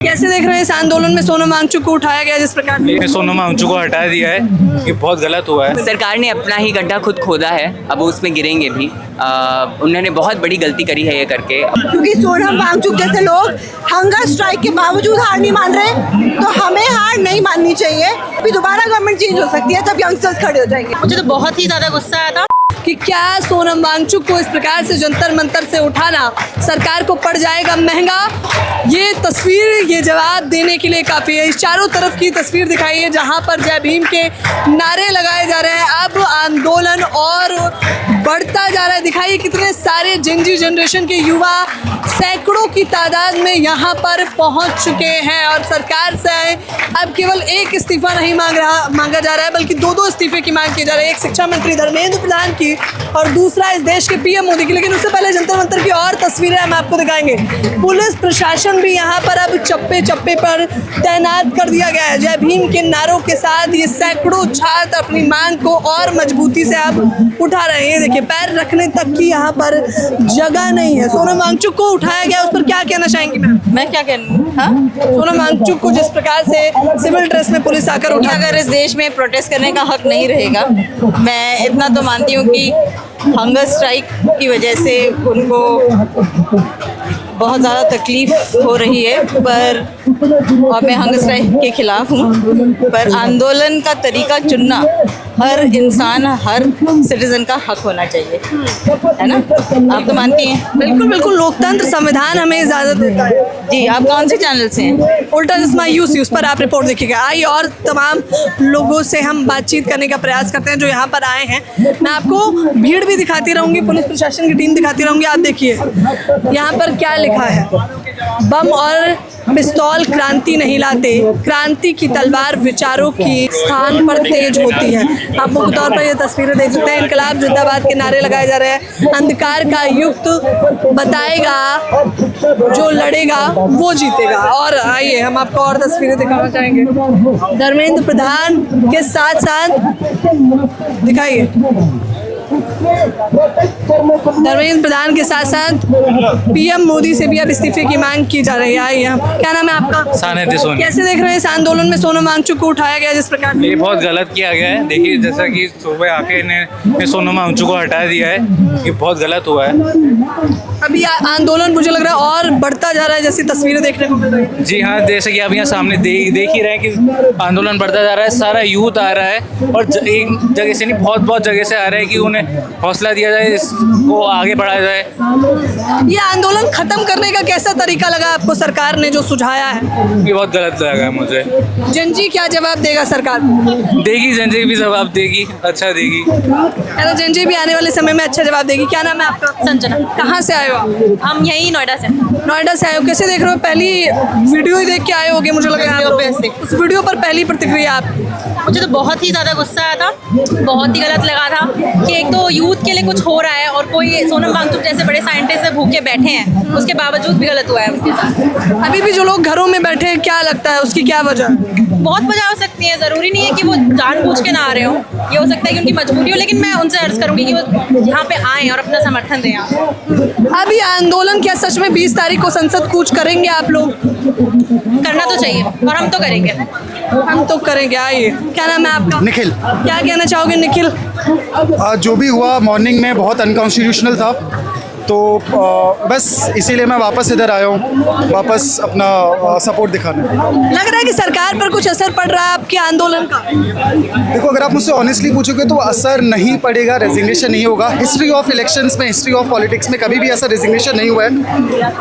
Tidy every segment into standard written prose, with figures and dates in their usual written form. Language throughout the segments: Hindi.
कैसे देख रहे हैं इस आंदोलन में सोनम वांगचुक को उठाया गया जिस प्रकार से? सोनम वांगचुक को हटा दिया है, ये बहुत गलत हुआ है। सरकार ने अपना ही गड्ढा खुद खोदा है, अब वो उसमें गिरेंगे भी। उन्होंने बहुत बड़ी गलती करी है ये करके। क्योंकि सोनम वांगचुक जैसे लोग हंगर स्ट्राइक के बावजूद हार नहीं मान रहे, तो हमें हार नहीं माननी चाहिए। अभी दोबारा गवर्नमेंट चेंज हो सकती है जब यंगस्टर्स खड़े हो जाएंगे। मुझे तो बहुत ही ज्यादा गुस्सा आया था कि क्या सोनम वांगचुक को इस प्रकार से जंतर मंतर से उठाना सरकार को पड़ जाएगा महंगा। ये तस्वीर ये जवाब देने के लिए काफ़ी है। इस चारों तरफ की तस्वीर दिखाई है जहां पर जय भीम के नारे लगाए जा रहे हैं। अब आंदोलन और बढ़ता जा रहा है। दिखाइए कितने सारे जेनजी जनरेशन के युवा सैकड़ों की तादाद में यहाँ पर पहुँच चुके हैं और सरकार से अब केवल एक इस्तीफा नहीं मांगा जा रहा है, बल्कि दो इस्तीफे की मांग की जा रही है। एक शिक्षा मंत्री धर्मेंद्र प्रधान की और दूसरा इस देश के पीएम मोदी की। लेकिन उससे पहले जंतर मंतर की और तस्वीरें हम आपको दिखाएंगे। पुलिस प्रशासन भी यहाँ पर अब चप्पे चप्पे पर तैनात कर दिया गया है। जय भीम के नारों के साथ ये सैकड़ों छात्र अपनी मांग को और मजबूती से अब उठा रहे हैं। देखिए पैर रखने तक की यहाँ पर जगह नहीं है। सोनम वांगचुक को उठाया गया, उस पर क्या कहना चाहेंगी मैं क्या कहूँ। हाँ, सोनम वांगचुक को जिस प्रकार से सिविल ड्रेस में पुलिस आकर उठा, अगर इस देश में प्रोटेस्ट करने का हक नहीं रहेगा, मैं इतना तो मानती हूँ कि हंगर स्ट्राइक की वजह से उनको बहुत ज़्यादा तकलीफ हो रही है, पर और मैं हंगर स्ट्राइक के खिलाफ हूँ, पर आंदोलन का तरीका चुनना हर इंसान हर सिटीजन का हक होना चाहिए, है ना। आप तो मानती हैं? बिल्कुल बिल्कुल, लोकतंत्र संविधान हमें इजाज़त देता है। जी, आप कौन से चैनल से हैं? उल्टा चश्मा यूसी, उस पर आप रिपोर्ट देखिएगा। आइए और तमाम लोगों से हम बातचीत करने का प्रयास करते हैं जो यहाँ पर आए हैं। मैं आपको भीड़ भी दिखाती रहूँगी, पुलिस प्रशासन की टीम दिखाती रहूँगी। आप देखिए यहाँ पर क्या लिखा है, बम और पिस्तौल क्रांति नहीं लाते, क्रांति की तलवार विचारों की स्थान पर तेज होती है। आप मुख्य तौर पर ये तस्वीरें देख सकते हैं। इनकलाब जिंदाबाद के नारे लगाए जा रहे हैं। अंधकार का युग बताएगा, जो लड़ेगा वो जीतेगा। और आइए हम आपको और तस्वीरें दिखाना चाहेंगे। धर्मेंद्र प्रधान के साथ साथ दिखाइए, धर्मेंद्र प्रधान के साथ साथ पीएम मोदी से भी अब इस्तीफे की मांग की जा रही है। आइए, क्या नाम है आपका? सानिध्य सोनी। कैसे देख रहे हैं इस आंदोलन में सोनम वांगचुक को उठाया गया जिस प्रकार से? ये बहुत गलत किया गया है। देखिए जैसा कि सुबह आके ने सोनम वांगचुक को हटा दिया है, ये बहुत गलत हुआ है। अभी आंदोलन मुझे लग रहा है और बढ़ता जा रहा है, जैसी तस्वीरें देखने को मिल रही है। जी हाँ, जैसे कि आप यहाँ सामने देख ही रहे हैं कि आंदोलन बढ़ता जा रहा है। सारा यूथ आ रहा है और एक जगह से नहीं, बहुत जगह से आ रहा है कि उन्हें हौसला दिया जाए, इसको आगे बढ़ाया जाए। ये आंदोलन खत्म करने का कैसा तरीका लगा आपको सरकार ने जो सुझाया है? ये बहुत गलत लगा मुझे। जनजी क्या जवाब देगा सरकार को? देगी, जनजी भी जवाब देगी, अच्छा देगी। जनजी भी आने वाले समय में अच्छा जवाब देगी। क्या नाम है आपका? संजना। कहाँ से आए हो आप? हम यही नोएडा से। नोएडा से आए हो। कैसे देख रहे हो? पहली वीडियो ही देख के आए होगे मुझे लग रहा है। उस वीडियो पर पहली प्रतिक्रिया आप? मुझे तो बहुत ही ज़्यादा गुस्सा आया था, बहुत ही गलत लगा था कि एक तो यूथ के लिए कुछ हो रहा है और कोई सोनम वांगचुक जैसे बड़े साइंटिस्ट से भूखे बैठे हैं, उसके बावजूद भी गलत हुआ है उसके साथ। अभी भी जो लोग घरों में बैठे हैं, क्या लगता है उसकी क्या वजह? बहुत वजह हो सकती है, ज़रूरी नहीं है कि वो जानबूझ के ना आ रहे हो, ये हो सकता है कि उनकी मजबूरी हो, लेकिन मैं उनसे अर्ज करूँगी कि वो यहाँ पे आएँ और अपना समर्थन दें। अभी आंदोलन क्या सच में 20 तारीख को संसद कूच करेंगे आप लोग? करना तो चाहिए और हम तो करेंगे। हम तो करेंगे। आइए, क्या नाम है आपका? निखिल। क्या कहना चाहोगे निखिल? जो भी हुआ मॉर्निंग में बहुत अनकॉन्स्टिट्यूशनल था, तो बस इसीलिए मैं वापस इधर आया हूँ, वापस अपना सपोर्ट दिखाने। लग रहा है कि सरकार पर कुछ असर पड़ रहा है आपके आंदोलन का? देखो, अगर आप मुझसे ऑनेस्टली पूछोगे तो असर नहीं पड़ेगा, रेजिग्नेशन नहीं होगा। हिस्ट्री ऑफ इलेक्शंस में, हिस्ट्री ऑफ पॉलिटिक्स में कभी भी ऐसा रेजिग्नेशन नहीं हुआ है।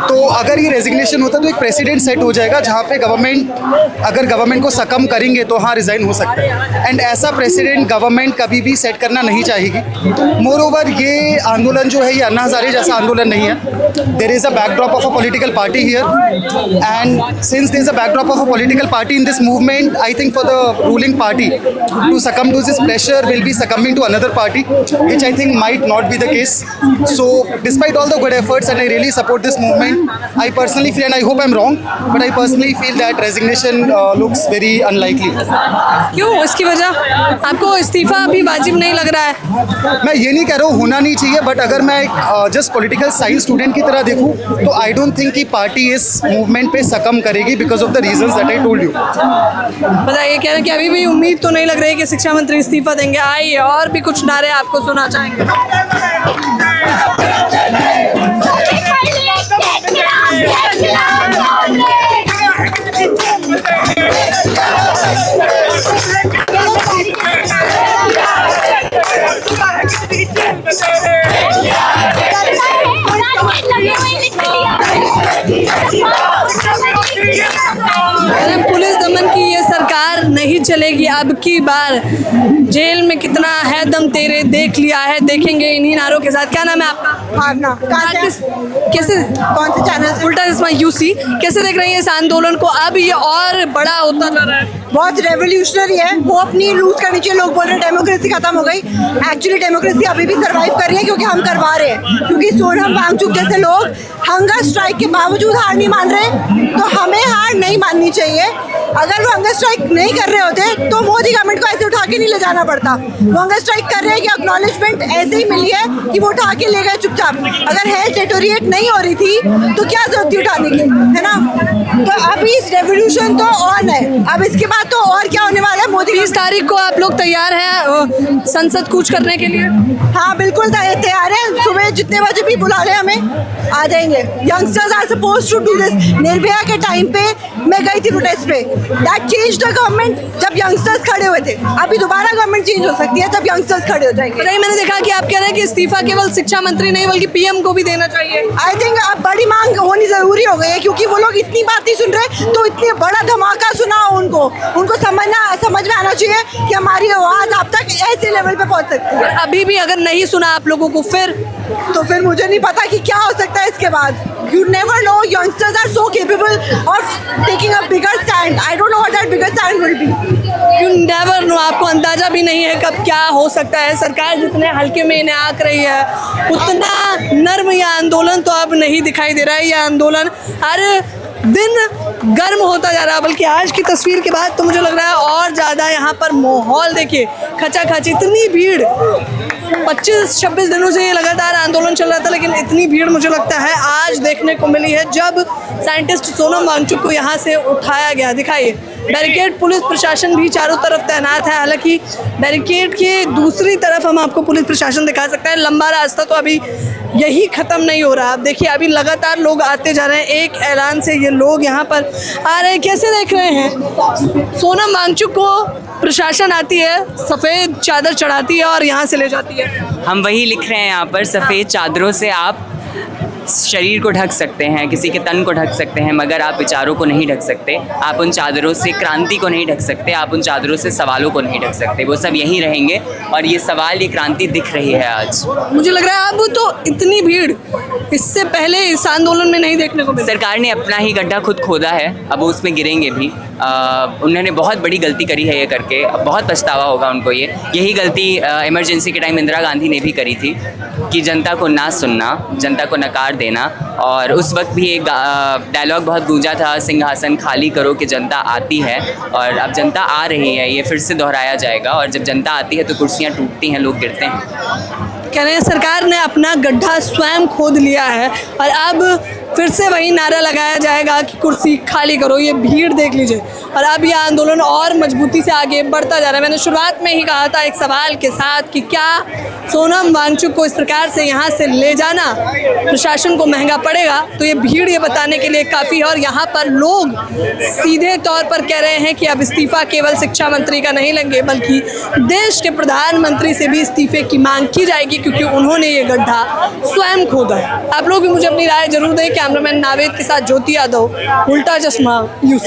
तो अगर ये रेजिग्नेशन होता तो एक प्रेसिडेंट सेट हो जाएगा जहाँ पे अगर गवर्नमेंट को सकम करेंगे तो हाँ रिज़ाइन हो सकता है। एंड ऐसा प्रेसिडेंट गवर्नमेंट कभी भी सेट करना नहीं चाहेगी। मोर ओवर ये आंदोलन जो है ये अन्ना हज़ारे जैसा आंदोलन नहीं है। There is a backdrop of a political party here, and since there is a backdrop of a political party in this movement, I think for the ruling party to succumb to this pressure will be succumbing to another party, which I think might not be the case. So despite all the good efforts, and I really support this movement, I personally feel, and I hope I'm wrong, but I personally feel that resignation looks very unlikely. क्यों, इसकी वजह? आपको इस्तीफा अभी वाजिब नहीं लग रहा है? मैं ये नहीं कह रहा हूँ होना नहीं चाहिए, बट अगर मैं जस्ट पॉलिटिकल साइंस स्टूडेंट की तरह देखूं तो आई डोंट थिंक कि पार्टी इस मूवमेंट पे सकम करेगी because of the reasons that I told you. बताइए, कह रहे हैं कि अभी भी उम्मीद तो नहीं लग रही है कि शिक्षा मंत्री इस्तीफा देंगे। आइए और भी कुछ नारे आपको सुना चाहेंगे। पुलिस दमन की ये सरकार नहीं चलेगी अब की बार। जेल में कितना है दम तेरे देख लिया है, देखेंगे इन्हीं नारों के साथ। क्या नाम है आपका? भावना। कैसे, कौन से चैनल? उल्टा चश्मा यूसी। कैसे देख रही है इस आंदोलन को? अब ये और बड़ा होता जा रहा है। बहुत रेवोल्यूशनरी है। वो अपनी लूज करनी चाहिए। लोग बोल रहे हैं डेमोक्रेसी खत्म हो गई। एक्चुअली डेमोक्रेसी अभी भी सर्वाइव कर रही है क्योंकि हम करवा रहे हैं। क्योंकि सोनम वांगचुक जैसे लोग हंगर स्ट्राइक के बावजूद हार नहीं मान रहे, तो हमें हार नहीं माननी चाहिए। अगर वो हंगर स्ट्राइक नहीं कर रहे होते तो मोदी गवर्नमेंट को ऐसे उठा के नहीं ले जाना पड़ता। वो हंगर स्ट्राइक कर रहे हैं कि एक्नॉलेजमेंट ऐसे ही मिली है कि वो उठा के ले गए चुपचाप। अगर हेल्थ डिटोरिएट नहीं हो रही थी तो क्या जरूरत थी उठाने की, है ना? तो अभी इस रेवोल्यूशन तो ऑन है। अब इसके बाद तो और क्या होने वाला है? मोदी 30 तारीख को आप लोग तैयार हैं संसद कूच करने के लिए? हाँ बिल्कुल तैयार है। सुबह जितने बजे भी बुला ले हमें आ जाएंगे। Youngsters are suppose to do this. Nirbhaya के टाइम पे मैं गई थी प्रोटेस्ट पे। दैट चेंज द गवर्नमेंट जब यंगस्टर्स खड़े हुए थे। अभी दोबारा गवर्नमेंट चेंज हो सकती है जब यंगस्टर्स खड़े हो जाएंगे। नहीं, मैंने देखा कि आप कह रहे हैं कि इस्तीफा केवल शिक्षा मंत्री नहीं बल्कि पीएम को भी देना चाहिए। आई थिंक अब बड़ी मांग होनी जरूरी हो गई है क्योंकि वो लोग इतनी बात नहीं सुन रहे। तो इतनी बड़ा धमाका सुना उनको समझ में आना चाहिए कि हमारी आवाज आप तक ऐसे लेवल पे पहुंच सकती है। अभी भी अगर नहीं सुना आप लोगों को तो फिर मुझे नहीं पता कि क्या हो सकता है इसके बाद। You never know. Youngsters are so capable of taking a bigger stand. I don't know what that bigger stand will be. You never know. आपको अंदाजा भी नहीं है कब क्या हो सकता है। सरकार जितने हल्के में इन्हें आंक रही है उतना नर्म यह आंदोलन तो अब नहीं दिखाई दे रहा है। यह आंदोलन हर दिन गर्म होता जा रहा है। बल्कि आज की तस्वीर के बाद तो मुझे लग रहा है और ज़्यादा यहाँ पर माहौल देखिए खचाखच। इतनी भीड़ 25-26 दिनों से ये लगातार आंदोलन चल रहा था, लेकिन इतनी भीड़ मुझे लगता है आज देखने को मिली है जब साइंटिस्ट सोनम वांगचुक को यहाँ से उठाया गया। दिखाइए, बैरिकेड पुलिस प्रशासन भी चारों तरफ तैनात है। हालांकि बैरिकेड के दूसरी तरफ हम आपको पुलिस प्रशासन दिखा सकते हैं। लंबा रास्ता तो अभी यही ख़त्म नहीं हो रहा। आप देखिए अभी लगातार लोग आते जा रहे हैं। एक ऐलान से ये लोग यहाँ पर आ रहे हैं। कैसे देख रहे हैं? सोनम वांगचुक को प्रशासन आती है, सफ़ेद चादर चढ़ाती है और यहाँ से ले जाती है। हम वही लिख रहे हैं यहाँ पर, सफ़ेद चादरों से आप शरीर को ढक सकते हैं, किसी के तन को ढक सकते हैं, मगर आप विचारों को नहीं ढक सकते। आप उन चादरों से क्रांति को नहीं ढक सकते, आप उन चादरों से सवालों को नहीं ढक सकते। वो सब यहीं रहेंगे और ये सवाल, ये क्रांति दिख रही है आज। मुझे लग रहा है अब तो इतनी भीड़ इससे पहले इस आंदोलन में नहीं देखने को मिली। सरकार ने अपना ही गड्ढा खुद खोदा है, अब वो उसमें गिरेंगे भी। उन्होंने बहुत बड़ी गलती करी है ये करके, अब बहुत पछतावा होगा उनको। यही गलती इमरजेंसी के टाइम इंदिरा गांधी ने भी करी थी कि जनता को ना सुनना, जनता को नकार देना। और उस वक्त भी एक डायलॉग बहुत गूंजा था, सिंहासन खाली करो कि जनता आती है। और अब जनता आ रही है, ये फिर से दोहराया जाएगा। और जब जनता आती है तो कुर्सियाँ टूटती हैं, लोग गिरते हैं। कह रहे हैं सरकार ने अपना गड्ढा स्वयं खोद लिया है और अब फिर से वही नारा लगाया जाएगा कि कुर्सी खाली करो। ये भीड़ देख लीजिए और अब यह आंदोलन और मजबूती से आगे बढ़ता जा रहा है। मैंने शुरुआत में ही कहा था एक सवाल के साथ कि क्या सोनम वांगचुक को इस प्रकार से यहाँ से ले जाना प्रशासन को महंगा पड़ेगा? तो ये भीड़ ये बताने के लिए काफ़ी है। और यहाँ पर लोग सीधे तौर पर कह रहे हैं कि अब इस्तीफा केवल शिक्षा मंत्री का नहीं लेंगे बल्कि देश के प्रधानमंत्री से भी इस्तीफे की मांग की जाएगी क्योंकि उन्होंने ये गड्ढा स्वयं खोदा है। आप लोग भी मुझे अपनी राय जरूर दें। कैमरामैन नावेद के साथ ज्योति यादव, उल्टा चश्मा यूसी।